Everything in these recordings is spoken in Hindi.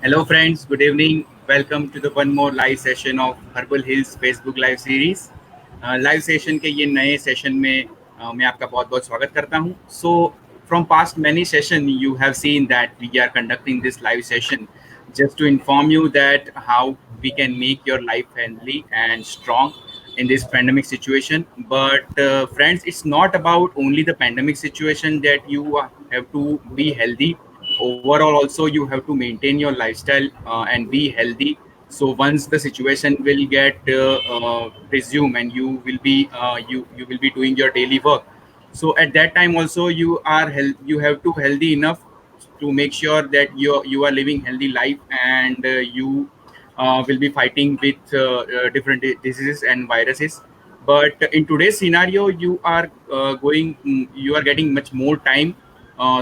Hello friends, good evening. Welcome to the one more live session of Herbal Hills Facebook Live Series. Live session के ये नए सेशन में मैं आपका बहुत बहुत स्वागत करता हूँ. So from past many session you have seen that we are conducting this live session just to inform you that how we can make your life healthy and strong in this pandemic situation. But friends, it's not about only the pandemic situation that you have to be healthy. Overall also you have to maintain your lifestyle and be healthy. So once the situation will get resume and you will be you will be doing your daily work, so at that time also you have to healthy enough to make sure that you are living healthy life, and you will be fighting with different diseases and viruses. But in today's scenario you are getting much more time,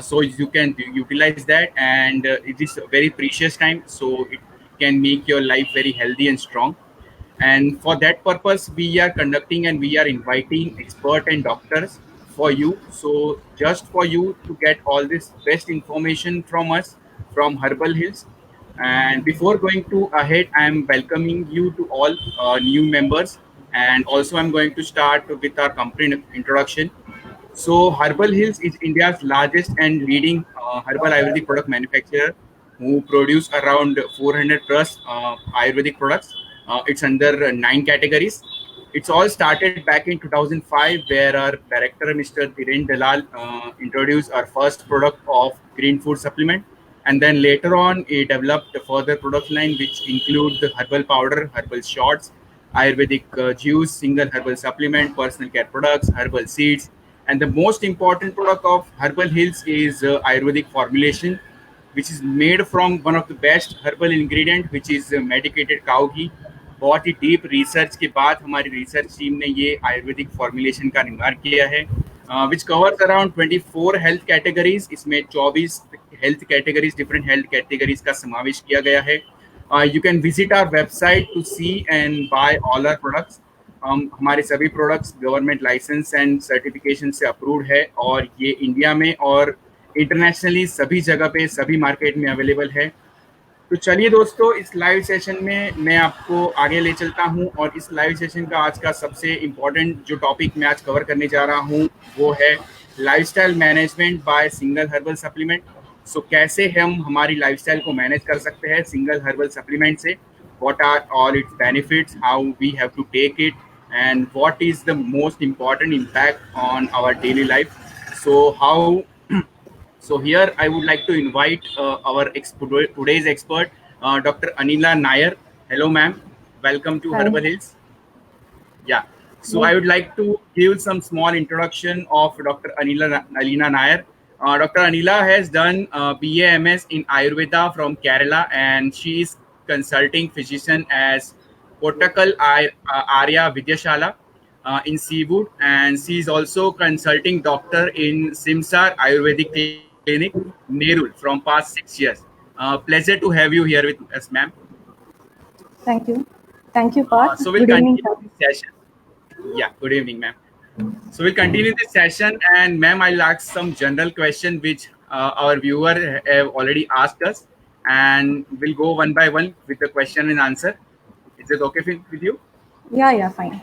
so you can utilize that, and it is a very precious time, so it can make your life very healthy and strong. And for that purpose we are conducting and we are inviting expert and doctors for you, so just for you to get all this best information from us, from Herbal Hills. And before going to ahead, I am welcoming you to all new members, and also I'm going to start with our company introduction. So Herbal Hills is India's largest and leading herbal Ayurvedic product manufacturer, who produce around 400 plus Ayurvedic products. It's under 9 categories. It's all started back in 2005, where our director, Mr. Dhiren Dalal, introduced our first product of green food supplement. And then later on, he developed a further product line, which include the herbal powder, herbal shots, Ayurvedic juice, single herbal supplement, personal care products, herbal seeds. And the most important product of Herbal Hills is Ayurvedic formulation, which is made from one of the best herbal ingredient, which is medicated cow ghee. बहुत ही डीप रिसर्च के बाद हमारी रिसर्च टीम ने ये आयुर्वेदिक फॉर्मुलेशन का निर्माण किया है, which covers around 24 health categories. इसमें 24 health categories, different health categories का समावेश किया गया है. You can visit our website to see and buy all our products. हमारे सभी products government license and certification से अप्रूव्ड है, और ये इंडिया में और इंटरनेशनली सभी जगह पे, सभी मार्केट में अवेलेबल है. तो चलिए दोस्तों, इस लाइव सेशन में मैं आपको आगे ले चलता हूं, और इस लाइव सेशन का आज का सबसे इम्पोर्टेंट जो टॉपिक मैं आज कवर करने जा रहा हूं वो है lifestyle management by single herbal supplement. So कैसे हम हमारी लाइफस्टाइल को मैनेज कर सकते हैं सिंगल हर्बल सप्लीमेंट से, what are all its benefits, how we have to take it, and what is the most important impact on our daily life. So here I would like to invite our today's expert, Dr. Anila Nair. Hello ma'am, welcome to Hi. Herbal Hills. Yeah, so I would like to give some small introduction of Dr. Alina Nair. Dr. Anila has done BA MS in Ayurveda from Kerala, and she is consulting physician as Kottakkal Arya Vidyashala in Seawood, and she is also consulting doctor in Simsar Ayurvedic Clinic, Nerul, from past 6 years. Pleasure to have you here with us, ma'am. Thank you. Thank you, Parth. So we'll Good evening, continue this session. Yeah, good evening, ma'am. So we'll continue this session, and ma'am, I'll ask some general question which our viewer have already asked us, and we'll go one by one with the question and answer. Is it okay with you? Yeah, fine.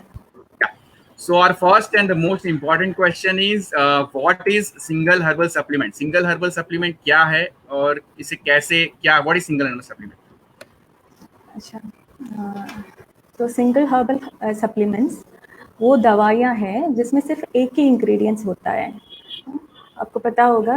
Yeah. So our first and the most important question is, what is single herbal supplement? Single herbal supplement क्या है और इसे कैसे क्या? What is single herbal supplement? अच्छा, तो सिंगल हर्बल सप्लीमेंट्स वो दवाइयाँ हैं जिसमें सिर्फ एक ही इंग्रेडिएंट्स होता है. आपको पता होगा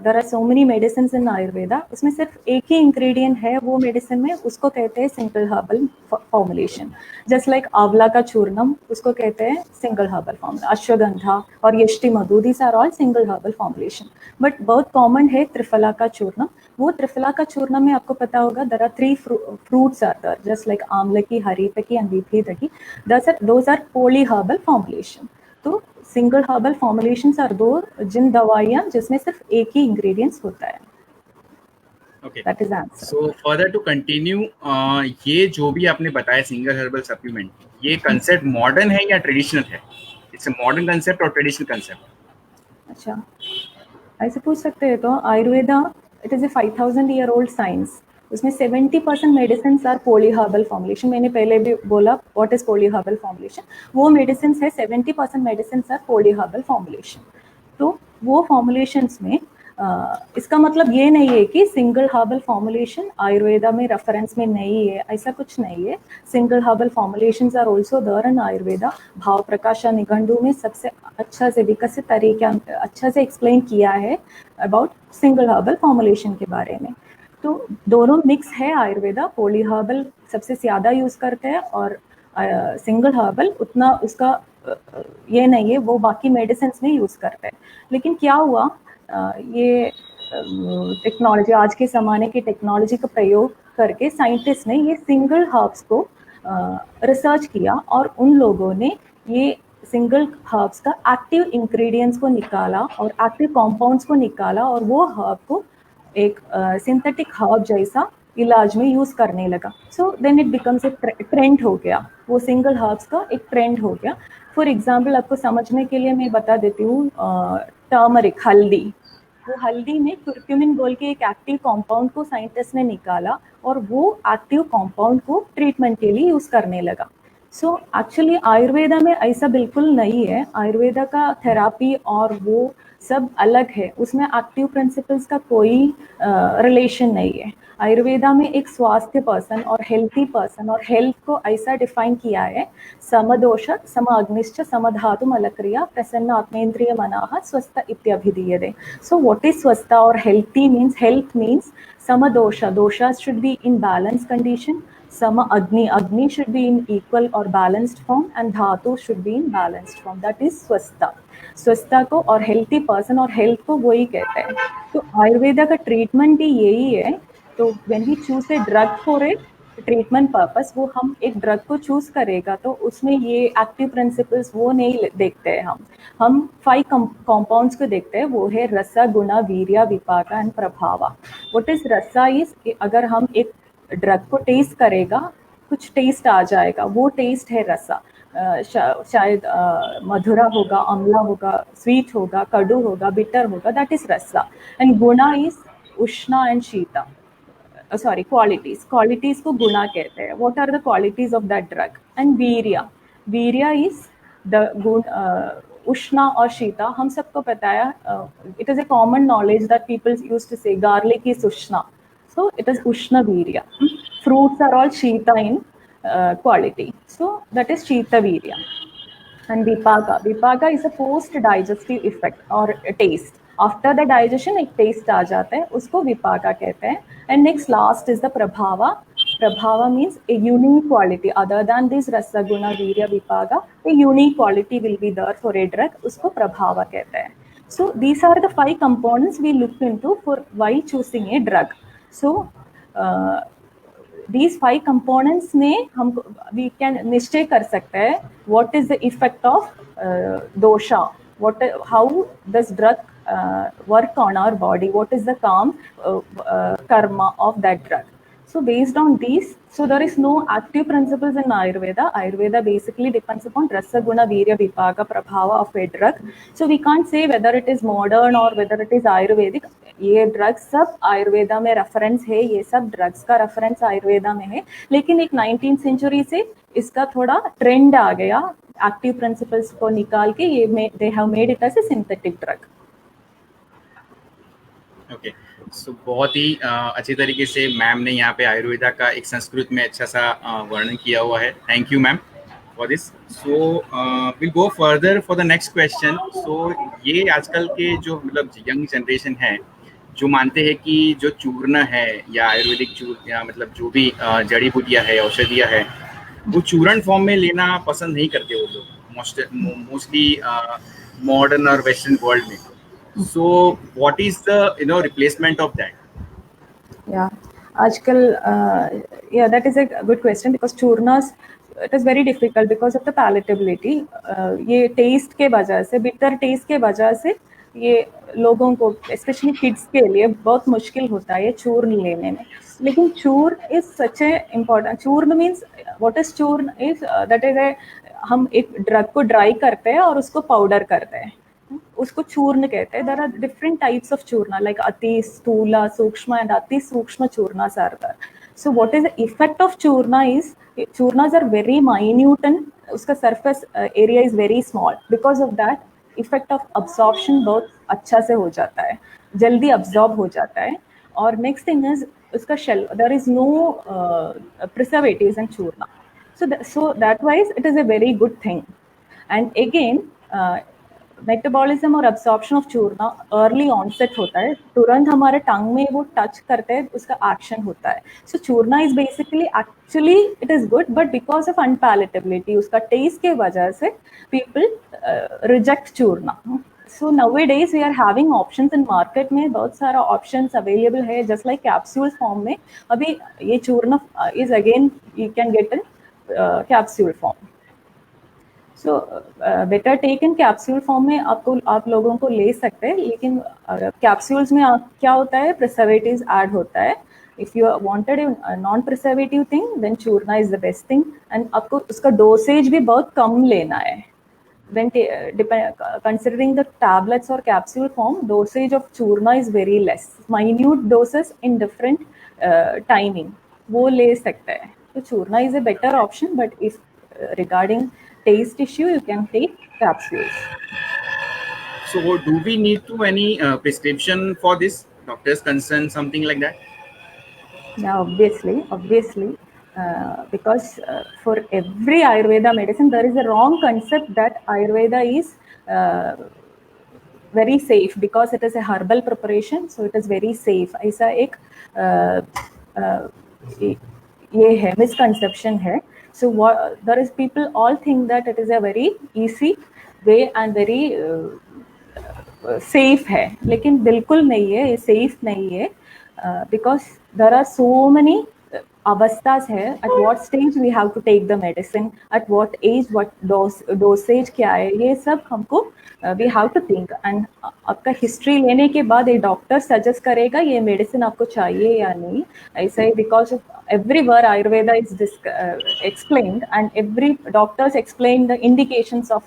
there are so many medicine in Ayurveda, उसमें सिर्फ एक ही इंग्रेडिएंट है वो मेडिसिन में, उसको कहते हैं single herbal formulation. Just like आंवला का चूर्णम, उसको कहते हैं सिंगल हर्बल फॉर्मुला. अश्वगंधा और yashti madhu, these are all single herbal formulation. But बहुत कॉमन है त्रिफला का चूर्णम. वो त्रिफला का चूर्णम में आपको पता होगा there are 3 fruits are there, just like amalaki, haritaki and vibhitaki. Those are poly herbal formulation. तो सिंगल हर्बल फॉर्मुलेशंस आर दो जिन दवाइयाँ जिसमें सिर्फ एक ही इंग्रेडिएंट्स होता है. Okay. That is answer. So further to continue, ये जो भी आपने बताया सिंगल हर्बल सप्लीमेंट, ये कंसेप्ट मॉडर्न है या ट्रेडिशनल है? इट्स अ मॉडर्न कंसेप्ट और ट्रेडिशनल कंसेप्ट? अच्छा, ऐसे पूछ सकते हैं. तो Ayurveda, it is A 5000 year old science. उसमें 70% मेडिसिन आर पॉलीहर्बल फॉर्मुलेशन. मैंने पहले भी बोला व्हाट इज पॉलीहर्बल फॉर्मुलेशन. वो मेडिसिन है 70% मेडिसिन आर पॉलीहर्बल फॉर्मुलेशन. तो वो फॉर्मुलेशंस में इसका मतलब ये नहीं है कि सिंगल हर्बल फॉर्मुलेशन आयुर्वेदा में रेफरेंस में नहीं है, ऐसा कुछ नहीं है. Single herbal formulations are also there in Ayurveda. Bhava Prakasha Nighantu में सबसे अच्छा से विकसित तरीके अच्छा से एक्सप्लेन किया है अबाउट सिंगल हर्बल फॉर्मुलेशन के बारे में. तो दोनों मिक्स है आयुर्वेदा. पॉली हर्बल सबसे ज़्यादा यूज़ करते हैं और सिंगल हर्बल उतना उसका ये नहीं है, वो बाकी मेडिसिन में यूज़ करते हैं. लेकिन क्या हुआ, ये टेक्नोलॉजी, आज के ज़माने की टेक्नोलॉजी का प्रयोग करके साइंटिस्ट ने ये सिंगल हर्ब्स को रिसर्च किया और उन लोगों ने ये सिंगल हर्ब्स का एक्टिव इंग्रेडिएंट्स को निकाला और एक्टिव कंपाउंड्स को निकाला और वो हर्ब को एक सिंथेटिक हर्ब जैसा इलाज में यूज़ करने लगा. So then it becomes a trend हो गया. वो सिंगल हर्ब्स का एक ट्रेंड हो गया. फॉर एग्जाम्पल आपको समझने के लिए मैं बता देती हूँ, टर्मरिक, हल्दी. वो हल्दी में कुर्क्यूमिन बोल के एक एक्टिव कंपाउंड को साइंटिस्ट ने निकाला और वो एक्टिव कंपाउंड को ट्रीटमेंट के लिए यूज़ करने लगा. सो एक्चुअली आयुर्वेदा में ऐसा बिल्कुल नहीं है. आयुर्वेदा का थेरापी और वो सब अलग है, उसमें एक्टिव प्रिंसिपल्स का कोई रिलेशन नहीं है. आयुर्वेदा में एक स्वास्थ्य पर्सन और हेल्थी पर्सन और हेल्थ को ऐसा डिफाइन किया है, समदोष सम अग्निश्च समधातु मलक्रिया प्रसन्न आत्मेन्द्रिय मनाः स्वस्थ इत्यभिधीयते. So what is swastha or healthy means? Health means samadosha. Doshas should be in balanced condition. Sama agni. Agni should be in equal or balanced form, and dhatu should be in balanced form. That is swastha. स्वस्थता को और हेल्थी पर्सन और हेल्थ को वही कहते हैं. तो आयुर्वेदा का ट्रीटमेंट ही यही है. तो when we choose a drug for a treatment purpose, वो हम एक ड्रग को चूज करेगा तो उसमें ये एक्टिव प्रिंसिपल्स वो नहीं देखते हैं. हम 5 कंपाउंड्स को देखते हैं. वो है रसा, गुणा, वीर्य, विपाका एंड प्रभावा. व्हाट इज रसा इज, अगर हम एक ड्रग को टेस्ट करेगा कुछ टेस्ट आ जाएगा, वो टेस्ट है रसा. शायद मधुरा होगा, अम्ला होगा, स्वीट होगा, कड़ू होगा, बिटर होगा, that is rasa. And guna is ushna and sheeta. Sorry, qualities को गुणा कहते हैं. What are the qualities of that drug? And virya is the guna. उष्णा और शीता हम सबको पता है. It is a common knowledge that people use to say garlic is ushna, so it is ushna virya. Fruits are all shita in quality, so that is shita virya. And vipaka is a post digestive effect or taste. After the digestion एक taste आ जाता है, उसको विपाका कहते हैं. And next last is the prabhava. Prabhava means a unique quality other than this rasa, guna, virya, vipaka. A unique quality will be there for a drug, उसको प्रभावा कहते हैं. So these are the 5 components we look into for while choosing a drug. So these 5 components में हम we can निश्चय कर सकते हैं what is the effect of dosha, how does drug work on our body, what is the karma of that drug. So based on these, so there is no active principles in Ayurveda. Ayurveda basically depends upon rasa, guna, virya, vipaka, prabhava of a drug. So we can't say whether it is modern or whether it is Ayurvedic. ये ड्रग्स सब आयुर्वेदा में रेफरेंस है, ये सब ड्रग्स का रेफरेंस आयुर्वेदा में है. लेकिन एक 19th सेंचुरी से इसका थोड़ा ट्रेंड आ गया, एक्टिव प्रिंसिपल्स को निकाल के ये they have made it as a synthetic drug. Okay, so बहुत ही अच्छी तरीके से मैम ने यहाँ पे आयुर्वेदा का एक संस्कृत में अच्छा सा वर्णन किया हुआ है. Thank you ma'am for this. So will go further for the next question. So ये आजकल के जो मतलब यंग जनरेशन है जो मानते हैं कि जो चूर्ण है या आयुर्वेदिक चूर्ण या मतलब जो भी जड़ी बूटियाँ है, औषधियाँ है, वो चूर्ण फॉर्म में लेना पसंद नहीं करते वो लोग मोस्टली मॉडर्न और वेस्टर्न वर्ल्ड में. So what is the replacement of that? Yeah, आजकल that is a good question because churnas, it is very difficult because of the palatability. ये टेस्ट के वजह से, बिटर टेस्ट के वजह से ये लोगों को स्पेशली किड्स के लिए बहुत मुश्किल होता है ये चूर्ण लेने में. लेकिन चूर्ण इज सच ए इम्पॉर्टेंट. चूर्ण मीन्स व्हाट इज चूर्ण इज दैट इज ए, हम एक ड्रग को ड्राई करते हैं और उसको पाउडर करते हैं. उसको चूर्ण कहते हैं. There are different types of churna like अति स्थूला, सूक्ष्म and अति सूक्ष्म churnas are there. So what is the effect of churna is churnas are very minute and उसका surface area is very small. Because of that effect of absorption बहुत अच्छा से हो जाता है, जल्दी absorb हो जाता है. और next thing is उसका shell, there is no preservatives in churna. So that wise it is a very good thing. And again metabolism और अब्सॉर्प्शन ऑफ चूर्ना अर्ली ऑनसेट होता है, तुरंत हमारे टंग में वो टच करते हैं, उसका एक्शन होता है. So churna is basically actually it is good, but because of unpalatability, उसका टेस्ट के वजह से people reject churna. So nowadays we are having options in market में, बहुत सारा options available है, just like capsule form में. अभी ये churna is again you can get in capsule form. So better take in capsule form में आप लोगों को ले सकते हैं, लेकिन कैप्सूल्स में क्या होता है, प्रिजर्वेटिव्स ऐड होता है. If you wanted non preservative thing then churna is the best thing. And आपको उसका डोसेज भी बहुत कम लेना है. when considering the tablets or capsule form, dosage of churna is very less, minute doses in different timing वो ले सकते हैं. तो churna is a better option, but if regarding taste issue you can take capsules. So do we need to any prescription for this, doctor's concern, something like that? Yeah, obviously because for every Ayurveda medicine there is a wrong concept that Ayurveda is very safe because it is a herbal preparation, so it is very safe. ऐसा एक ये है misconception है. So what there is, people all think that it is a very easy way and very safe है, लेकिन बिल्कुल नहीं है, ये safe नहीं है. Because there are so many अवस्थास है, at what stage we have to take the medicine, at what age, what dosage क्या है, ये सब हमको we have to think. and आपका हिस्ट्री लेने के बाद एक डॉक्टर सजेस्ट करेगा ये मेडिसिन आपको चाहिए या नहीं. ऐसा ही because everywhere Ayurveda is explained and every doctors explain the indications of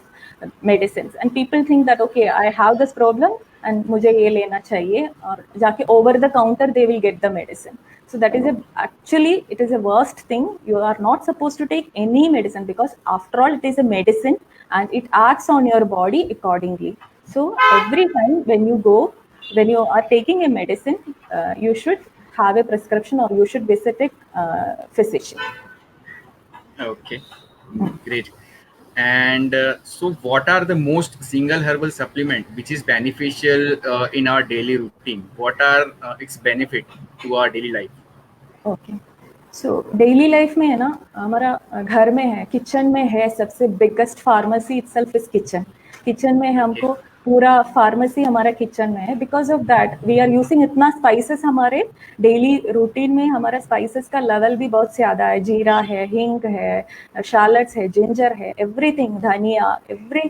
medicines, and people think that okay, I have this problem and मुझे ये लेना चाहिए, और जाके over the counter they will get the medicine. So that is actually it is a worst thing. You are not supposed to take any medicine because after all it is a medicine and it acts on your body accordingly. So every time when you are taking a medicine, you should have a prescription or you should visit a physician. Okay, great. And so what are the most single herbal supplement which is beneficial in our daily routine? What are its benefit to our daily life? Okay, so daily life में है ना, हमारा घर में है, किचन में है, सबसे biggest pharmacy itself is kitchen. Kitchen में हमको पूरा फार्मेसी हमारा किचन में है. Because of that we are using इतना स्पाइसेस, हमारे डेली रूटीन में हमारा स्पाइसेस का लेवल भी बहुत ज़्यादा है. जीरा है, हिंग है, शैलट्स है, जिंजर है, एवरीथिंग, धनिया, every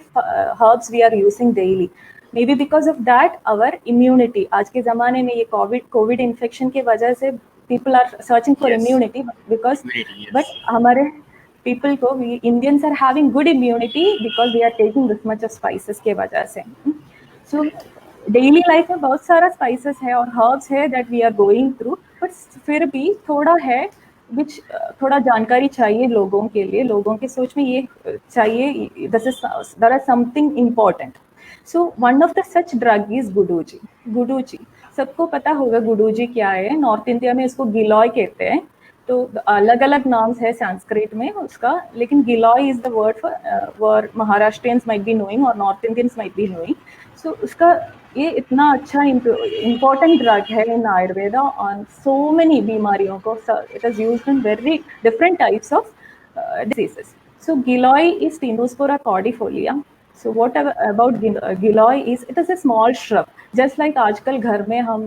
herbs we are using daily. May be because of that our immunity, आज के ज़माने में ये कोविड इन्फेक्शन की वजह से people are searching for immunity because but हमारे people को, we Indians are having good immunity because we are taking this much of spices के वजह से. So daily life में बहुत सारा spices है और herbs है that we are going through, but फिर भी थोड़ा है which थोड़ा जानकारी चाहिए लोगों के लिए. लोगों के सोच में ये चाहिए, there is something important. So one of the such drug is गुडूजी. गुडूजी सबको पता होगा गुडूजी क्या है. नॉर्थ इंडिया में इसको गिलॉय कहते हैं. तो अलग अलग नाम्स है संस्कृत में उसका, लेकिन giloy is the word for Maharashtrians might be knowing और north Indians might be knowing. So उसका ये इतना अच्छा इम्पोर्टेंट ड्रग है in Ayurveda on so many बीमारियों को. It is used in very different types of diseases. So giloy is Tinospora cordifolia. So what about giloy is it is a small shrub, just like आजकल घर में हम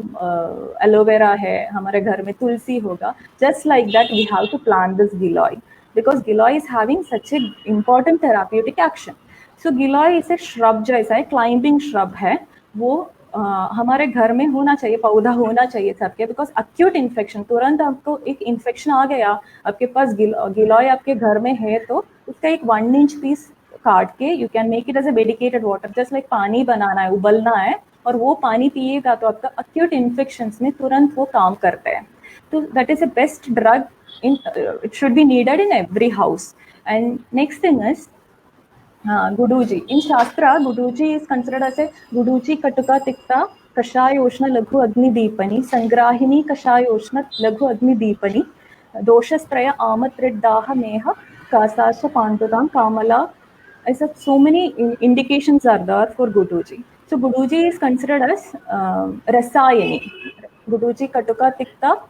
एलोवेरा है, हमारे घर में तुलसी होगा, just like that we have to plant this giloy because giloy is having such a important therapeutic action. So giloy इसे shrub जैसा है, climbing shrub है, वो हमारे घर में होना चाहिए, पौधा होना चाहिए सबके. बिकॉज अक्यूट इन्फेक्शन, तुरंत आपको एक इन्फेक्शन आ गया, आपके पास गिलॉय आपके घर में है, तो उसका एक 1 इंच पीस काट के you can make it as a medicated water, just like पानी बनाना है, उबलना है, और वो पानी पिएगा तो आपका अक्यूट इन्फेक्शंस में तुरंत वो काम करता है. तो that is a best drug in it should be needed in every house. And next thing is Guduji. In Shastra, Guduji is considered as a Guduji Katuka Tikta Kashayoshna Laghu Agni Deepani Sangrahini Kashayoshna Laghu Agni Deepani Doshaspraya Amatriddaha Meha Kasasha Pandudam Kamala. I said so many indications are there for Guduji. So Guduji is considered as Rasayani. Guduji Katuka Tikta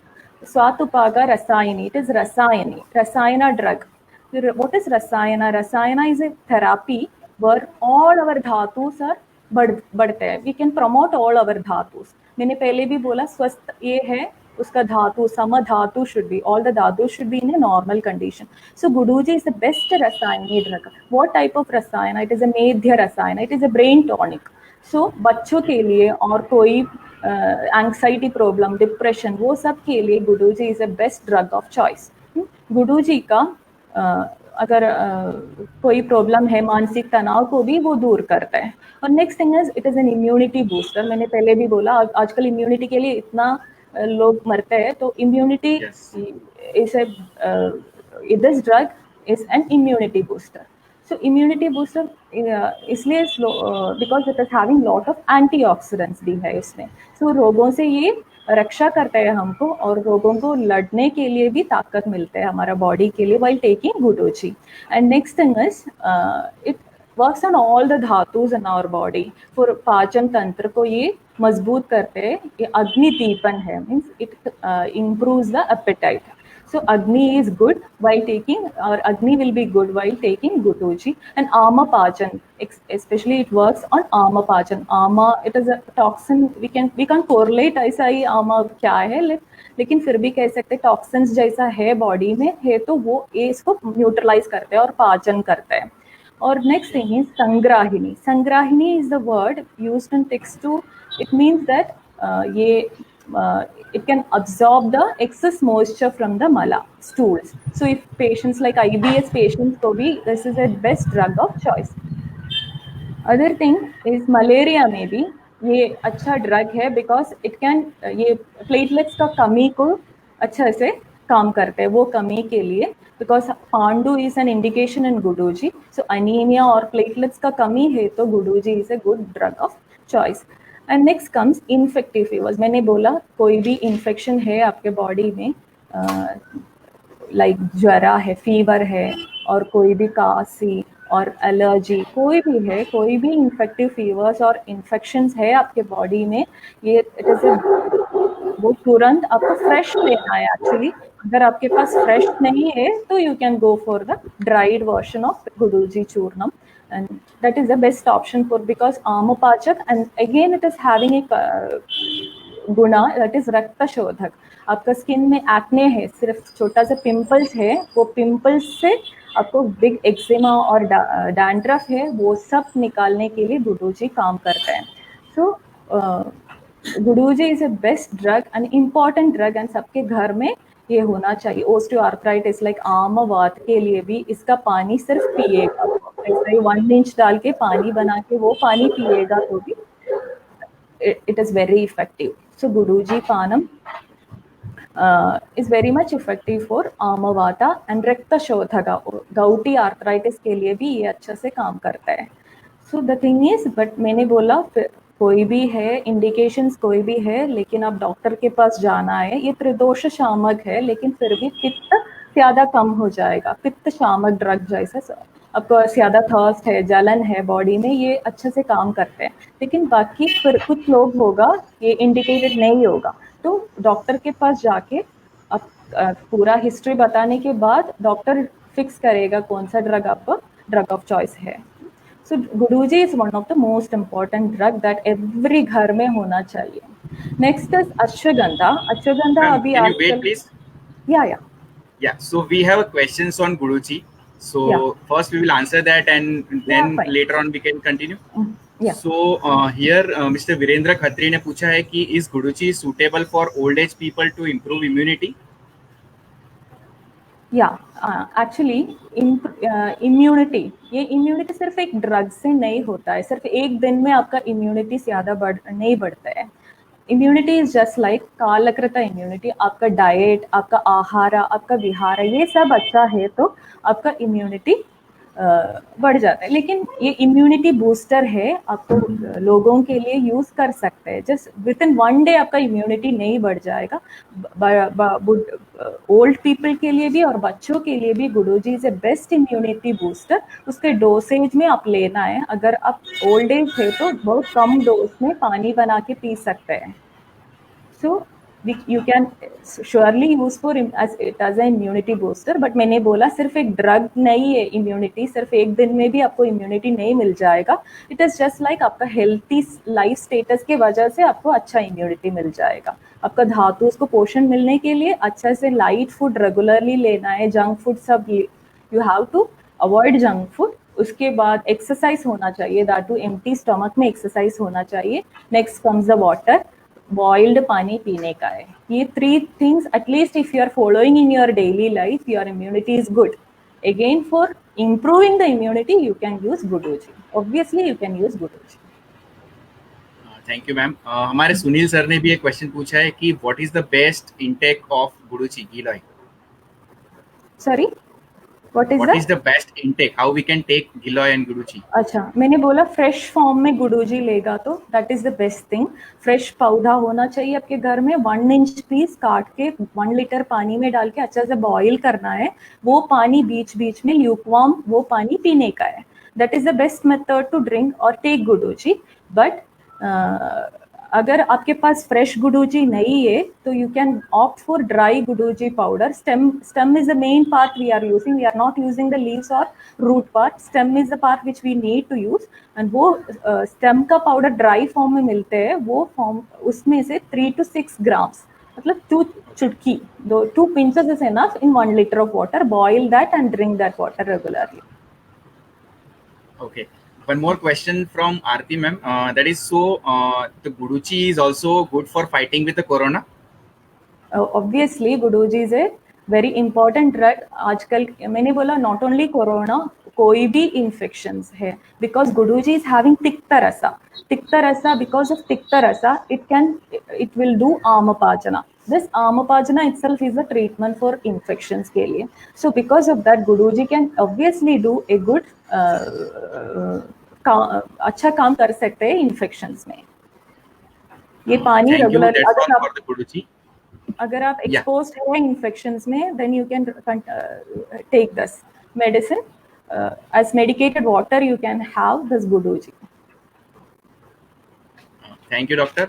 Swatupaga Rasayani. It is Rasayani. Rasayana drug. What is Rasayana? Rasayana is a therapy where all our dhatus are बढ़ते हैं. We can promote all our dhatus. मैंने पहले भी बोला स्वस्थ ये है उसका धातु, सम धातु should be, all the dhatus should be in a normal condition. So Guduji is the best rasayani drug. What type of rasayana? It is a medhya rasayana. It is a brain tonic. So बच्चों के लिए और कोई एंग्जाइटी प्रॉब्लम, डिप्रेशन, वो सब के लिए guduchi is a best drug of choice. गुडूजी का अगर कोई प्रॉब्लम है, मानसिक तनाव को भी वो दूर करता है. और next thing is it is an immunity booster. मैंने पहले भी बोला आजकल इम्यूनिटी के लिए इतना लोग मरते हैं, तो immunity is a this drug is an immunity booster. So immunity booster इसलिए because it is having lot of antioxidants भी है इसमें. So रोगों से ये रक्षा करता है हमको, और रोगों को लड़ने के लिए भी ताकत मिलता है हमारा बॉडी के लिए while taking Guduji. And next thing is it works on all the धातुस in our body. For पाचन तंत्र को ये मजबूत करते हैं. ये अग्नि दीपन है, means it improves the appetite. So Agni is good while taking, or Agni will be good while taking Guduji. And Ama Pachan, especially it works on Ama Pachan. Ama, it is a toxin. We can correlate ऐसा ही Ama क्या है, लेकिन फिर भी कह सकते टॉक्सिन्स जैसा है बॉडी में है, तो वो ये इसको न्यूट्रलाइज करते हैं और पाचन करते हैं. और next thing is sangrahini. Sangrahini is the word used in text to, it means that ये it can absorb the excess moisture from the mala, stools. So if patients like IBS patients ko bhi, this is a best drug of choice. Other thing is malaria में भी ये अच्छा ड्रग है, because it can ये platelets का कमी को अच्छा से काम करते हैं. वो कमी के लिए, because Pandu is an indication in Guduji, so anemia और platelets का कमी है तो Guduji is a good drug of choice. And next comes infective fevers. मैंने बोला कोई भी इन्फेक्शन है आपके बॉडी में, लाइक ज्वरा है, फीवर है, और कोई भी कासी और एलर्जी कोई भी है, कोई भी इन्फेक्टिव फीवर्स और इन्फेक्शंस है आपके बॉडी में, ये इट इज वो तुरंत आपको फ्रेश लेना है. एक्चुअली अगर आपके पास फ्रेश नहीं है तो you can go for the dried version of guduchi churnam, and that is the best option for, because Amapachak, and again it is having a guna that is Rakta Shodhak. आपका स्किन में एक्ने है, सिर्फ छोटा सा पिंपल्स है, वो पिंपल्स से आपको बिग एक्जिमा और डैंड्रफ है, वो सब निकालने के लिए गुडूजी काम करता है. So guduchi is a best drug and important drug, and सबके घर में ये होना चाहिए. ओस्टियोआर्थराइटिस लाइक आमवात के लिए भी इसका पानी सिर्फ पिएगा, ऐसे 1 इंच डाल के पानी बना के वो पानी पिएगा तो भी it is very effective. So Guduji Panam is very much effective for Amavata and Rakta Shodhaka. Gouty arthritis के लिए भी ये अच्छा से काम करता है. So the thing is, but मैंने बोला कोई भी है, इंडिकेशंस कोई भी है, लेकिन अब डॉक्टर के पास जाना है. ये त्रिदोष शामक है, लेकिन फिर भी पित्त ज़्यादा कम हो जाएगा. पित्त शामक ड्रग जैसे आपको ज़्यादा थर्स्ट है, जलन है बॉडी में, ये अच्छे से काम करते हैं. लेकिन बाकी फिर कुछ लोग होगा ये इंडिकेटेड नहीं होगा, तो डॉक्टर के पास जाके अब पूरा हिस्ट्री बताने के बाद डॉक्टर फिक्स करेगा कौन सा ड्रग आपका ड्रग ऑफ चॉइस है. So Guduji is one of the most important drug that every घर में होना चाहिए. Next is Ashwagandha. Ashwagandha अभी can you wait please? Yeah. So we have questions on Guduji. So first we will answer that, and then later on we can continue. Yeah. So here Mr. Virendra Khatri ने पूछा है कि is Guduji suitable for old age people to improve immunity? या एक्चुअली इम्यूनिटी, ये इम्यूनिटी सिर्फ एक ड्रग से नहीं होता है, सिर्फ एक दिन में आपका इम्यूनिटी ज़्यादा नहीं बढ़ता है. Immunity is just like kalakrit immunity. आपका डाइट, आपका आहार, आपका विहार, ये सब अच्छा है तो आपका इम्यूनिटी बढ़ जाता है. लेकिन ये इम्यूनिटी बूस्टर है, आपको लोगों के लिए यूज कर सकते हैं. जस्ट विद इन 1 डे आपका इम्यूनिटी नहीं बढ़ जाएगा. ओल्ड पीपल के लिए भी और बच्चों के लिए भी guduchi is a best immunity booster. उसके डोसेज में आप लेना है. अगर आप ओल्ड एज है तो बहुत कम डोज में पानी बना के पी सकते हैं. So you can surely use for as it as an immunity booster. But मैंने बोला सिर्फ एक ड्रग नहीं है इम्यूनिटी, सिर्फ एक दिन में भी आपको इम्यूनिटी नहीं मिल जाएगा. इट इज जस्ट लाइक आपका हेल्थी लाइफ स्टेटस के वजह से आपको अच्छा इम्यूनिटी मिल जाएगा. आपका धातु उसको पोषण मिलने के लिए अच्छा से लाइट फूड रेगुलरली लेना है. जंक फूड सब you have to avoid junk food. उसके बाद एक्सरसाइज होना चाहिए, दैट टू एम्प्टी स्टमक में एक्सरसाइज होना चाहिए. Next comes the water, boiled पानी पीने का है. ये 3 things at least if you are following in your daily life, your immunity is good. Again for improving the immunity you can use guduchi. Obviously you can use guduchi. Thank you ma'am. हमारे सुनील सर ने भी एक क्वेश्चन पूछा है कि what is the best intake of guduchi giloy. Sorry, What is the best intake? How we can take Giloy and Guduchi? अच्छा, मैंने बोला फ्रेश फॉर्म में गुडूजी लेगा तो that is the best thing. Fresh पौधा होना चाहिए आपके घर में. 1 इंच पीस काट के 1 लीटर पानी में डाल के अच्छा से बॉईल करना है. वो पानी बीच बीच में ल्यूकवार्म वो पानी पीने का है. That is the best method to drink और टेक गुडूजी. बट अगर आपके पास फ्रेश गुडूजी नहीं है तो you can opt for dry guduchi powder. Stem is the main part we are using. We are not using the leaves और root part. Stem is the part which we need to use. And वो स्टेम का पाउडर ड्राई फॉर्म में मिलते हैं. वो फॉर्म उसमें से 3 to 6 grams, मतलब 2 चुटकी, 2 pinches is enough in 1 liter of water. Boil that and drink that water regularly. Okay. One more question from Aarti ma'am. That is, so the Guduchi is also good for fighting with the corona? Obviously, Guduji is a very important drug. आजकल मैंने बोला not only corona, कोई भी infections है, because Guduji is having Tikta Rasa. Tikta Rasa, because of Tikta Rasa, it will do Amapajana. This Amapajana itself is a treatment for infections के लिए. So because of that, Guduji can obviously do a good अच्छा काम कर सकते हैं infections में. ये पानी रेगुलर अगर आप अगर आप एक्सपोज्ड है इन्फेक्शंस में, then you can take this medicine as medicated water. You can have this Guduji. Thank you, doctor.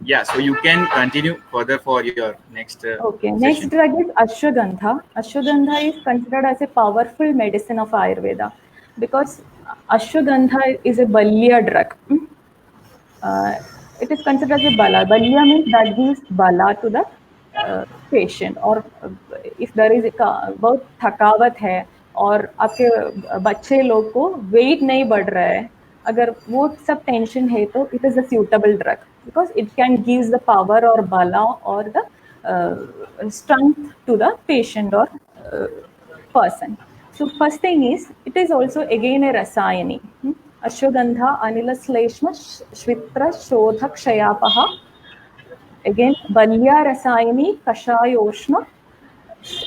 Yeah, so you can continue further for your next okay session. Next drug is ashwagandha. Ashwagandha is considered as a powerful medicine of Ayurveda because ashwagandha is a balya drug. It is considered as a bala. Balya means that gives bala to the patient. और if there is बहुत थकावट है और आपके बच्चे लोग को वेट नहीं बढ़ रहा है, अगर वो सब टेंशन है तो it is a suitable drug because it can gives the power or bala or the strength to the patient or person. So first thing is, it is also again a rasayani. Ashwagandha अनिलश्लेष्म श्वित्र शोधक क्षयापः. अगेन बल्या रसायनी कषायोष्ण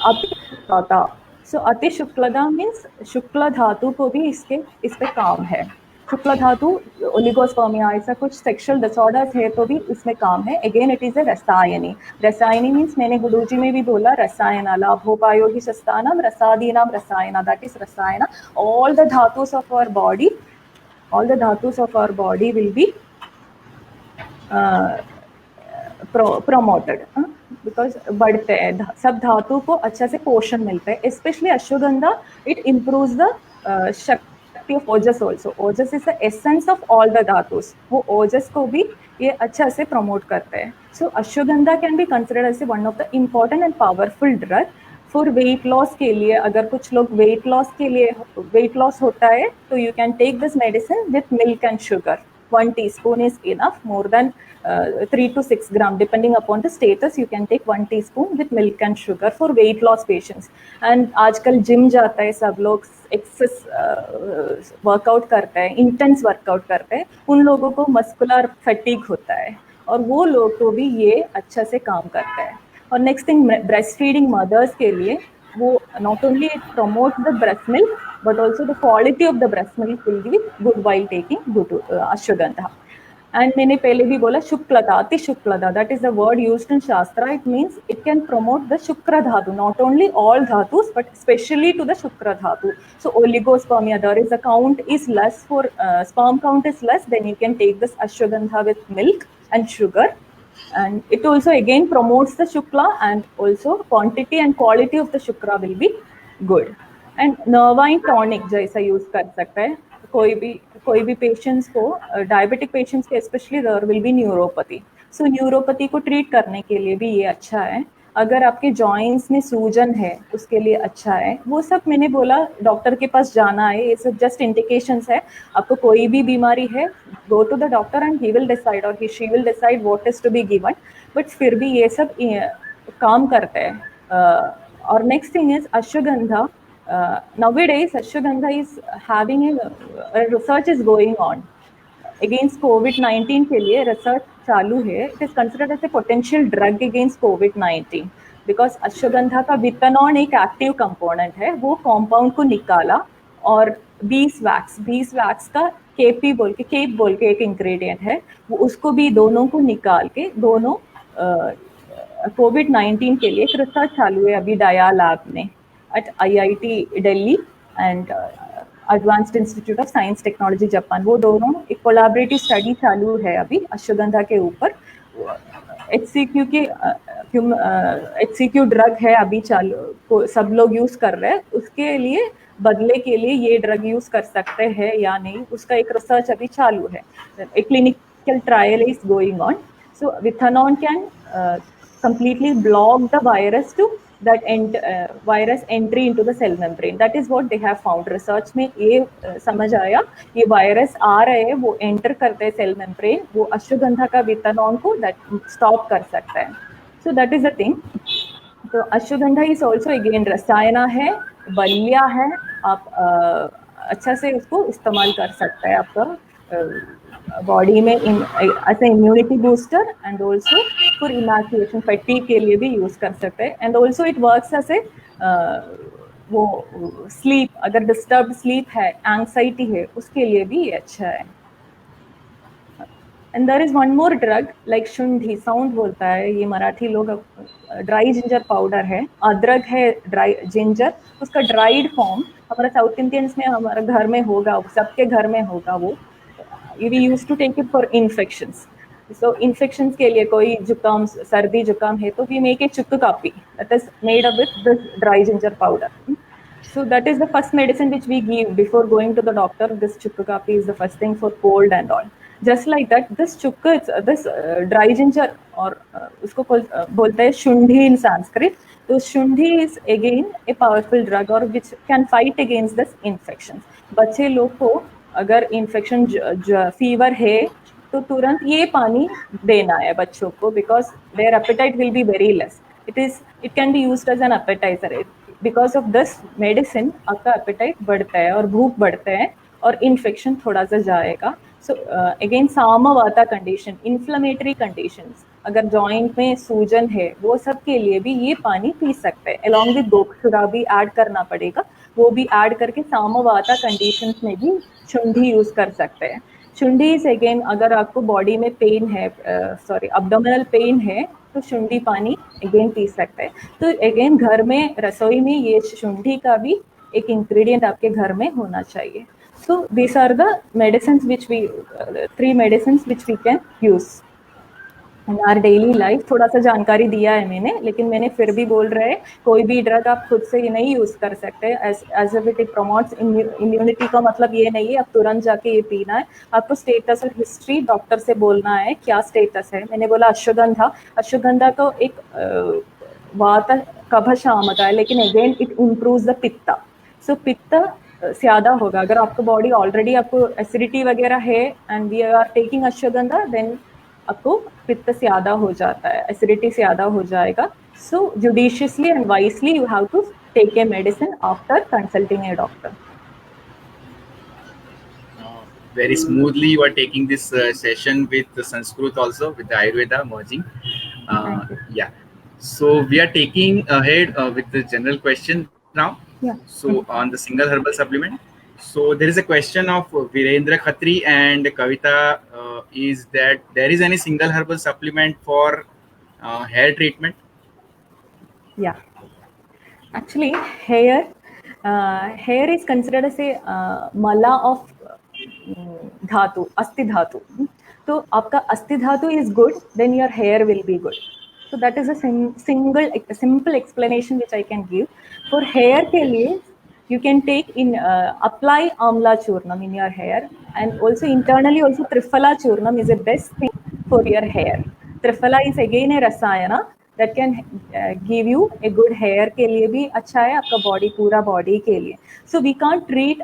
अतिशुक्लता. सो अतिशुक्लता मीन्स शुक्ल धातु को भी इस पे काम है. शुक्ल धातु ओलिगोस्पर्मिया ऐसा कुछ सेक्सुअल डिसऑर्डर्स है तो भी इसमें काम है. Again it is a rasayani. Rasayani means मैंने गुरुजी में भी बोला रसायना लाभोपायोगी शस्तानम रसादीनाम रसायना. That is rasayana. All the dhatus of our body, all the dhatus of our body will be promoted because बढ़ते हैं. सब धातु को अच्छा से पोषण मिलता है. Specially ashwagandha, it improves the शक्ति of Ojas also. Ojas is the essence of all the धातुस. वो ओजस को भी ये अच्छा से प्रमोट करते हैं. So ashwagandha can be considered as one of the important and powerful drug for weight loss के लिए. अगर कुछ लोग वेट लॉस के लिए वेट लॉस होता है तो you can take this medicine with milk and sugar. 1 teaspoon is enough. More than 3 to 6 gram, depending upon the status, you can take 1 teaspoon with milk and sugar for weight loss patients. And आजकल जिम जाता है सब लोग, एक्सेस वर्कआउट करते हैं, इंटेंस वर्कआउट करते हैं, उन लोगों को मस्कुलर फैटिग होता है, और वो लोग को भी ये अच्छा से काम करता है. और next thing, breast feeding mother's के लिए वो not only it promotes the breast milk, but also the quality of the breast milk will be good while taking good ashwagandha. And मैंने पहले भी बोला शुक्लता, अति शुक्लता, that is the word used in Shastra. It means it can promote the Shukra Dhatu, not only all dhatus, but especially to the Shukra Dhatu. So oligospermia, there is a count is less for, sperm count is less, then you can take this ashwagandha with milk and sugar. And it also again promotes the Shukla, and also quantity and quality of the Shukra will be good. And nervine tonic जैसा यूज कर सकता है कोई भी पेशेंट्स को, डायबिटिक पेशेंट्स के specially there will be neuropathy. So neuropathy को ट्रीट करने के लिए भी ये अच्छा है. अगर आपके जॉइंट्स में सूजन है उसके लिए अच्छा है. वो सब मैंने बोला डॉक्टर के पास जाना है, ये सब जस्ट इंडिकेशंस है. आपको कोई भी बीमारी है, go to the doctor and he will decide और she will decide what is to be given. But फिर भी ये सब काम करते हैं. और next thing is ashwagandha. Nowadays ashwagandha is having a research is going on against COVID-19 के लिए research चालू है. It is considered as a potential drug against COVID-19 because ashwagandha का विथेनॉन एक एक्टिव कंपोनेंट है. वो कंपाउंड को निकाला और बीस वैक्स का केप बोल के एक इंग्रेडिएंट है, वो उसको भी दोनों को निकाल के दोनों COVID-19 के लिए एक रिसर्च चालू है अभी डाया लैब में at IIT Delhi and Advanced Institute of Science Technology Japan. वो दोनों एक कोलैबोरेटिव स्टडी चालू है अभी अश्वगंधा के ऊपर. HCQ ड्रग है अभी चालू, सब लोग यूज कर रहे हैं. उसके लिए बदले के लिए ये ड्रग यूज कर सकते हैं या नहीं, उसका एक रिसर्च अभी चालू है. एक clinical trial is going on. So withanone can completely block the virus to that virus entry into the cell membrane. That is what they have found. Research में ये समझ आया, ये वायरस आ रहे हैं, वो एंटर करते हैं सेल मेम्ब्रेन, वो अश्वगंधा का विथेनॉन को that स्टॉप कर सकता है. So that is the thing. तो अश्वगंधा इज ऑल्सो अगेन रसायना है, बलिया है, आप अच्छा से उसको इस्तेमाल कर सकते हैं आपका बॉडी में as a immunity booster and also for emaciation fatigue के लिए भी यूज कर सकते हैं. And also it works as a वो स्लीप, अगर डिस्टर्ब स्लीप है, एंग्जाइटी है, उसके लिए भी ये अच्छा है. And there is one more drug like shunthi, sound बोलता है ये मराठी लोग. ड्राई जिंजर पाउडर है, अदरक है, ड्राई जिंजर, उसका ड्राइड फॉर्म हमारा साउथ इंडियंस में हमारे घर में होगा, सबके घर में होगा. वो we used to take it for infections. So infections के लिए कोई जुकाम, सर्दी जुकाम है तो we make a chukku kapi that is made up with this dry ginger powder. So that is the first medicine which we give before going to the doctor. This chukku kapi is the first thing for cold and all. Just like that, this chukku, this dry ginger और उसको बोलते हैं शुंठी in Sanskrit. So शुंठी is again a powerful drug or which can fight against this infections. बच्चे लोग को अगर इन्फेक्शन फीवर है तो तुरंत ये पानी देना है बच्चों को, because their appetite will be very less. It can be used as an appetiser. Because of this medicine आपका एपेटाइट बढ़ता है और भूख बढ़ता है और इन्फेक्शन थोड़ा सा जाएगा. So again samavata condition, inflammatory conditions, अगर जॉइंट में सूजन है, वो सब के लिए भी ये पानी पी सकते हैं. अलॉन्ग विद गोक्षुरा भी ऐड करना पड़ेगा, वो भी ऐड करके सामवाता कंडीशंस में भी शुंठी यूज कर सकते हैं. शुंठी इज अगेन, अगर आपको बॉडी में पेन है, अब्डोमिनल पेन है, तो शुंठी पानी अगेन पी सकते हैं. तो अगेन घर में रसोई में ये शुंठी का भी एक इंग्रेडिएंट आपके घर में होना चाहिए. So these are the medicines which we, 3 medicines which we can use in our daily life. थोड़ा सा जानकारी दिया है मैंने, लेकिन मैंने फिर भी बोल रहे हैं कोई भी ड्रग आप खुद से नहीं यूज कर सकते. As if it promotes immunity का मतलब ये नहीं है आप तुरंत जाके ये पीना है. आपको स्टेटस और हिस्ट्री डॉक्टर से बोलना है क्या स्टेटस है. मैंने बोला अश्वगंधा तो एक वात कफ शामक है, लेकिन अगेन इट इम्प्रूव्स द पित्ता. सो पित्ता ज्यादा होगा। अगर आपको बॉडी ऑलरेडी आपको एसिडिटी वगैरह है and we are taking Ashwagandha, then आपको पित्त ज्यादा हो जाता है, एसिडिटी ज्यादा हो जाएगा. So judiciously and wisely you have to take a medicine after consulting a doctor. Very smoothly you are taking this session with the Sanskrit also, with the Ayurveda merging. Thank you. Yeah. So we are taking ahead with the general question now. Yeah. So on the single herbal supplement. So there is a question of Virendra Khatri and Kavita, is that there is any single herbal supplement for hair treatment? Yeah. Actually, hair is considered as a mala of धातु, अस्थि धातु. तो आपका अस्थि धातु is good, then your hair will be good. So that is a simple explanation which I can give. For hair के लिए you can take in apply amla churnam in your hair, and also internally also triphala churnam is the best thing for your hair. Triphala is again a rasayana that can give you a good hair के लिए भी अच्छा है, आपका body पूरा body के लिए. So we can't treat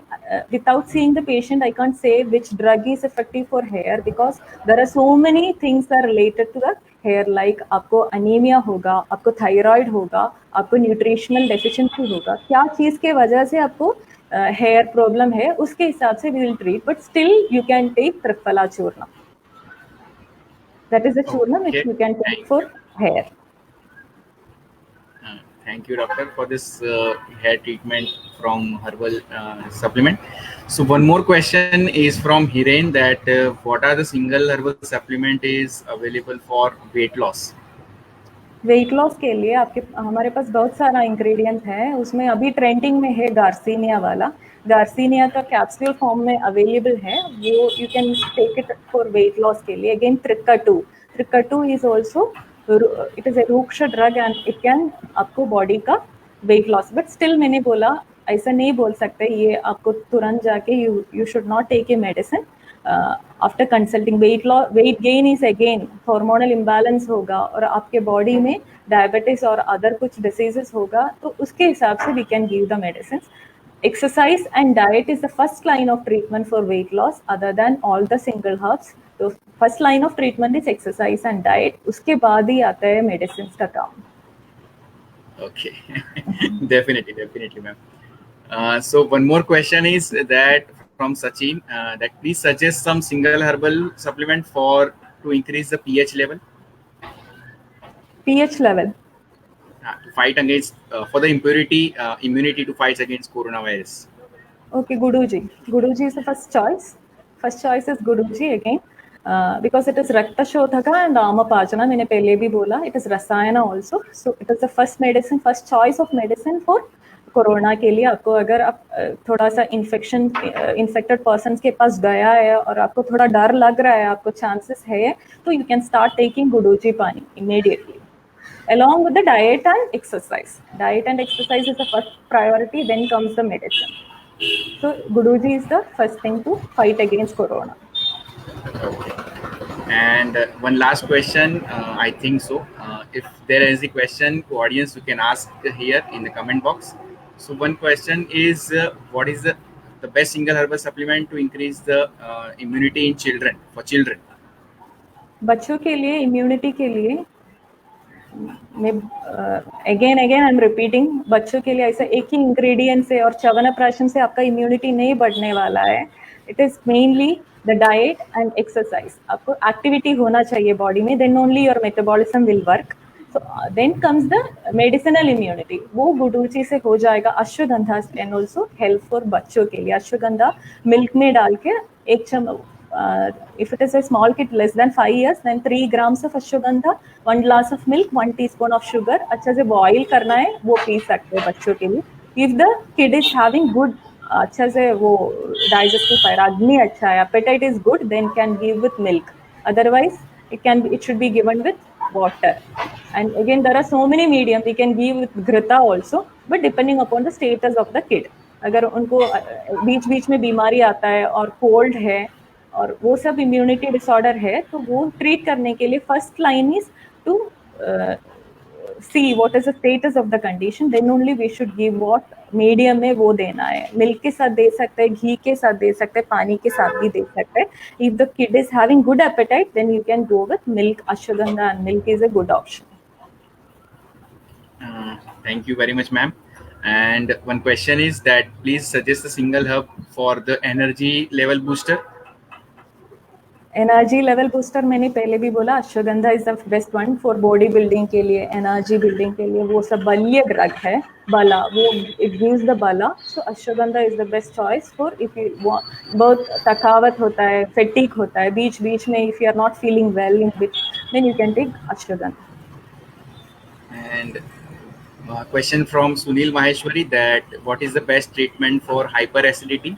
without seeing the patient. I can't say which drug is effective for hair because there are so many things that are related to the hair, like आपको anemia होगा, आपको thyroid होगा, आपको nutritional deficiency होगा, क्या चीज के वजह से आपको hair problem है, उसके हिसाब से we will treat, but still you can take Triphala Churnam. That is the churnam which you can take for hair. Thank you, doctor, for this hair treatment from herbal supplement. So one more question is from Hiren, that what are the single herbal supplement is available for weight loss? Wait loss के लिए आपके हमारे पास बहुत सारा इंग्रेडिएंट है. उसमें अभी ट्रेंडिंग में है गार्सिनिया वाला. गार्सिनिया का कैप्सूल फॉर्म में अवेलेबल है, वो you can take it for weight loss के लिए. Again trikatu is also, it is a ruksha drug and it can आपको बॉडी का वेट लॉस. बट स्टिल मैंने बोला ऐसा नहीं बोल सकते ये आपको तुरंत जाके you should not take a medicine after consulting. Weight gain is again hormonal imbalance होगा और आपके बॉडी में डायबिटीज और अदर कुछ डिसीजेस होगा, तो उसके हिसाब से we can give the medicine. Exercise and diet is the first line of treatment for weight loss other than all the single herbs. तो first line of treatment is exercise and diet. उसके बाद ही आता है medicines का काम. Okay, definitely, ma'am. So one more question is that from Sachin, that please suggest some single herbal supplement to increase the pH level. pH level. To fight against for the immunity to fight against coronavirus. Okay, Guduji. Guduji is the first choice. First choice is Guduji again. Because it is Rakta Shodhaka and Amapachana, मैंने पहले भी बोला, it is Rasayana also. So it is the first medicine, first choice of medicine for corona के लिए. आपको अगर आप थोड़ा सा इन्फेक्टेड पर्सन के पास गया है और आपको थोड़ा डर लग रहा है, आपको चांसेस है, तो यू कैन स्टार्ट टेकिंग गुडूजी पानी immediately along with the diet and exercise. Diet and exercise is the first priority, then comes the medicine. So Guduji is the first thing to fight against corona. Okay. And one last question, I think so. If there is a question to audience, you can ask here in the comment box. So one question is, what is the best single herbal supplement to increase the immunity in children, for children? बच्चों के लिए इम्यूनिटी के लिए मैं अगेन आई एम रिपीटिंग, बच्चों के लिए ऐसा एक ही इंग्रेडिएंट से और च्यवनप्राशन से आपका इम्यूनिटी नहीं बढ़ने वाला है. It is mainly the diet and exercise. आपको एक्टिविटी होना चाहिए बॉडी में, then only your metabolism will work. So then comes the medicinal immunity, वो गुडूची से हो जाएगा. Ashwagandha and also help for बच्चों के लिए. अश्वगंधा मिल्क में डाल के एक चम्मच, if it is a small kid less than 5 years, then 3 grams of ashwagandha, 1 glass of milk, 1 teaspoon of sugar, अच्छा से बॉईल करना है, वो पी सकते हैं बच्चों के लिए. if the kid is having good अच्छा से वो digestive fire, अग्नि अच्छा है, appetite is good, then can give with milk. Otherwise it should be given with water. And again there are so many medium, we can give with घृता also, but depending upon the status of the kid. अगर उनको बीच बीच में बीमारी आता है और कोल्ड है और वो सब इम्यूनिटी डिसऑर्डर है, तो वो ट्रीट करने के लिए first line is to see what is the status of the condition, then only we should give what medium में वो देना है. Milk के साथ दे सकते हैं, घी के साथ दे सकते हैं, पानी के साथ भी दे सकते हैं. If the kid is having good appetite, then you can go with milk. Ashwagandha and milk is a good option. Thank you very much, ma'am. And one question is that please suggest a single herb for the energy level booster. Energy level booster मैंने पहले भी बोला, ashwagandha is the best one for body building के लिए, एनर्जी बिल्डिंग के लिए. वो सब बलीय ड्रग है, बला, वो it gives the bala. So ashwagandha is the best choice for if you बहुत थकावट होता है, फेटिक होता है बीच बीच में, if you are not feeling well in bit, then you can take Ashwagandha. And question from Sunil Maheshwari that what is the best treatment for hyperacidity?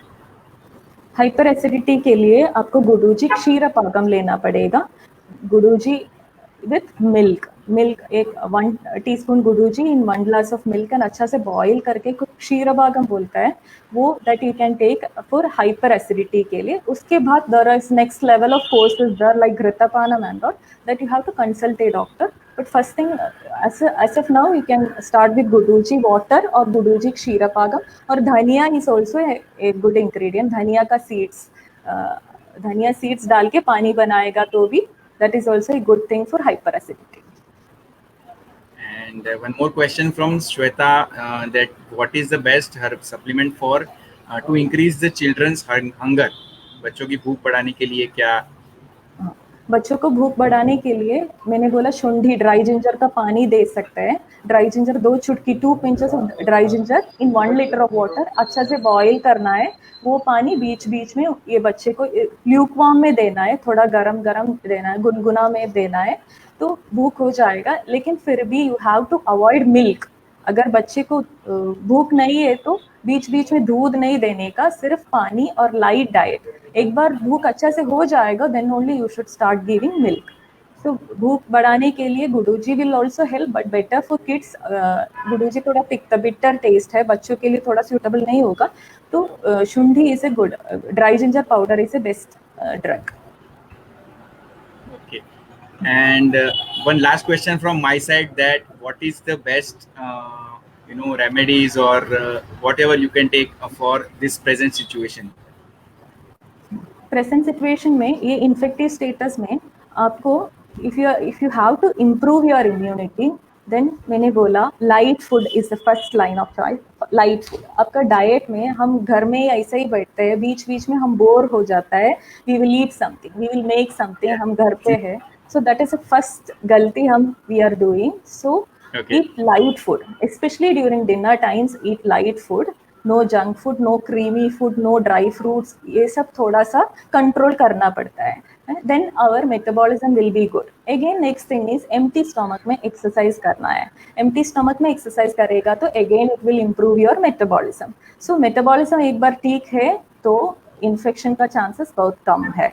Hyper acidity के लिए आपको गुडूजी क्षीर पाकम लेना पड़ेगा. गुडूजी विथ मिल्क, एक 1 teaspoon guduchi in 1 glass of milk and अच्छा से बॉईल करके कुछ क्षीर पाकम बोलता है वो, that you can take for hyper acidity के लिए. उसके बाद there is next level of courses there like ghritapanam and all, that you have to consult a doctor. But first thing, as of now, you can start with Guduji water or Guduji Kshirapagam, or Dhania is also a good ingredient. Dhania ka seeds, Dhania seeds डाल के पानी बनाएगा तो भी, that is also a good thing for hyperacidity. And one more question from Shweta that what is the best herb supplement for to increase the children's hunger? बच्चों की भूख बढ़ाने के लिए क्या? बच्चों को भूख बढ़ाने के लिए मैंने बोला शुंठी, ड्राई जिंजर का पानी दे सकते हैं. ड्राई जिंजर 2 चुटकी, 2 pinches of dry ginger in 1 litre of water अच्छा से बॉईल करना है. वो पानी बीच बीच में ये बच्चे को ल्यूकवार्म में देना है, थोड़ा गरम गरम देना है, गुनगुना में देना है, तो भूख हो जाएगा. लेकिन फिर भी you have to avoid milk. अगर बच्चे को भूख नहीं है तो बीच बीच में दूध नहीं देने का, सिर्फ पानी और लाइट डाइट. एक बार भूख अच्छा से हो जाएगा, then only you should start giving milk. So भूख बढ़ाने के लिए guduchi will also help, but better for kids. गुडूजी थोड़ा बिटर टेस्ट है, बच्चों के लिए थोड़ा सूटेबल नहीं होगा, तो shunthi is a good, dry ginger powder is a best drug. Okay. And one last question from my side that what is the best remedies or whatever you can take for this present situation? Present situation में ये इन्फेक्टिव स्टेटस में आपको if you have to improve your immunity, then मैंने बोला light food is the first line of choice. Light food आपका डाइट में, हम घर में ऐसे ही बैठते हैं, बीच बीच में हम बोर हो जाता है, we will eat something, we will make something, हम घर पे है. So that is the first गलती हम we are doing. So eat light food, especially during dinner times. Eat light food, no junk food, no creamy food, no dry fruits. ये सब थोड़ा सा कंट्रोल करना पड़ता है. Then our metabolism will be good. Again next thing is empty stomach में exercise करना है. Empty stomach में exercise करेगा तो again it will improve your metabolism. So metabolism एक बार ठीक है तो infection का chances बहुत कम है.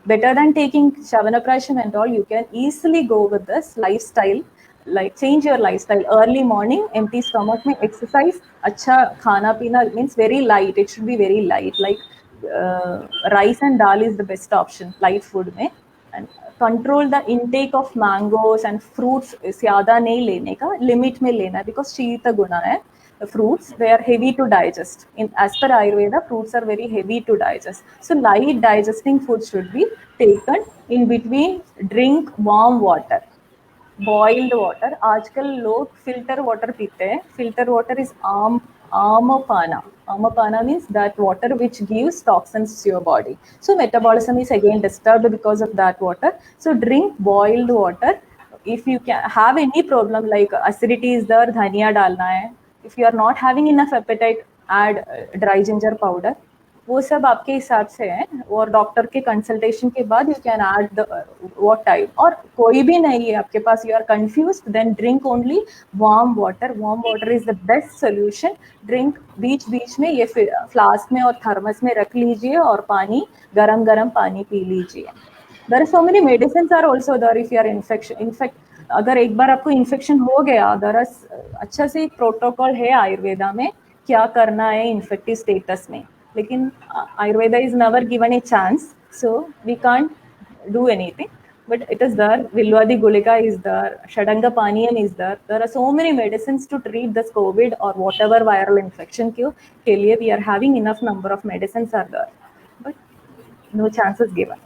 Better than taking Chyawanprash and all, you can easily go with this lifestyle. Like change your lifestyle. Early morning, empty stomach में exercise, अच्छा खाना पीना, means very light. It should be very light. Like rice and dal is the best option. Light food में, and control the intake of mangoes and fruits. ज़्यादा नहीं लेने का, limit में लेना, because शीत गुना है. Fruits, they are heavy to digest. As per Ayurveda, fruits are very heavy to digest. So light digesting food should be taken. In between, drink warm water. Boiled water. आजकल लोग फिल्टर वाटर पीते हैं. Filter water is aamapana. Aamapana means that water which gives toxins to your body. So metabolism is again disturbed because of that water. So drink boiled water. If you can have any problem like acidity is there, धनिया डालना है. If you are not having enough appetite, add dry ginger powder. वो सब आपके हिसाब से है, और डॉक्टर के कंसल्टेशन के बाद you can add the what type. और कोई भी नहीं है आपके पास, you are confused, then drink only warm water. Warm water is the best solution. Drink बीच बीच में ये फ्लास्क में और थर्मस में रख लीजिए और पानी गरम गरम पानी पी लीजिए. There are so many medicines are also there if you are infect. अगर एक बार आपको इन्फेक्शन हो गया, देयर अच्छा से एक प्रोटोकॉल है आयुर्वेदा में क्या करना है इन्फेक्टिव स्टेटस में. लेकिन Ayurveda is never given a chance, so we can't do anything. but it is there. Vilwadi Gulika is there. Shadanga Paniyam is there. There are so many medicines to treat this COVID or whatever viral infection ke liye we are having enough number of medicines are there, but no chances given.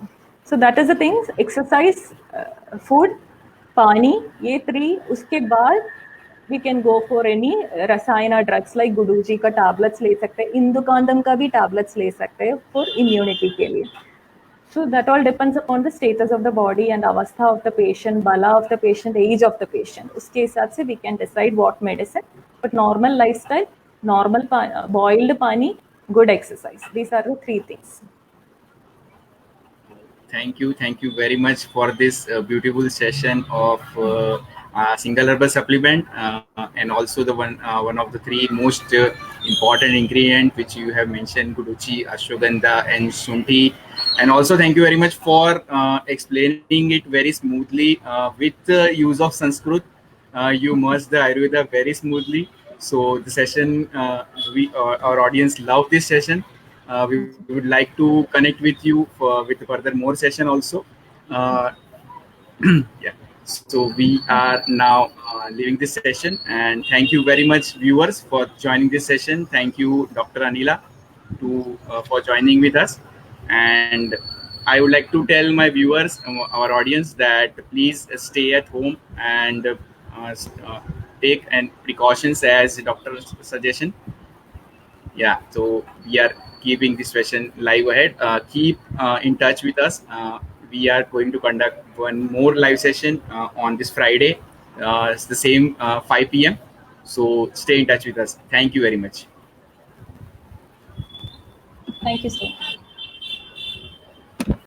So that is the things. Exercise, food, pani, ये three. उसके बाद we can go for any rasayana drugs like गुडूजी का tablets ले सकते हैं, इंदुकांदम का भी tablets ले सकते हैं for immunity के लिए. So that all depends upon the status of the body and avastha of the patient, bala of the patient, age of the patient. उसके हिसाब से we can decide what medicine. But normal lifestyle, normal boiled pani, good exercise. These are the three things. Thank you very much for this beautiful session of single herbal supplement, and also the one of the three most important ingredient which you have mentioned, guduchi, ashwagandha, and shunti. And also thank you very much for explaining it very smoothly with the use of Sanskrit. You merged the Ayurveda very smoothly. So the session, our audience love this session. We would like to connect with you with further more session also. Yeah. So we are now leaving this session, and thank you very much, viewers, for joining this session. Thank you, Dr. Anila, for joining with us. And I would like to tell my viewers, our audience, that please stay at home and take and precautions as doctor's suggestion. Yeah, so we are keeping this session live ahead. Keep in touch with us. We are going to conduct one more live session on this Friday. It's the same 5 p.m. So stay in touch with us. Thank you very much. Thank you so much.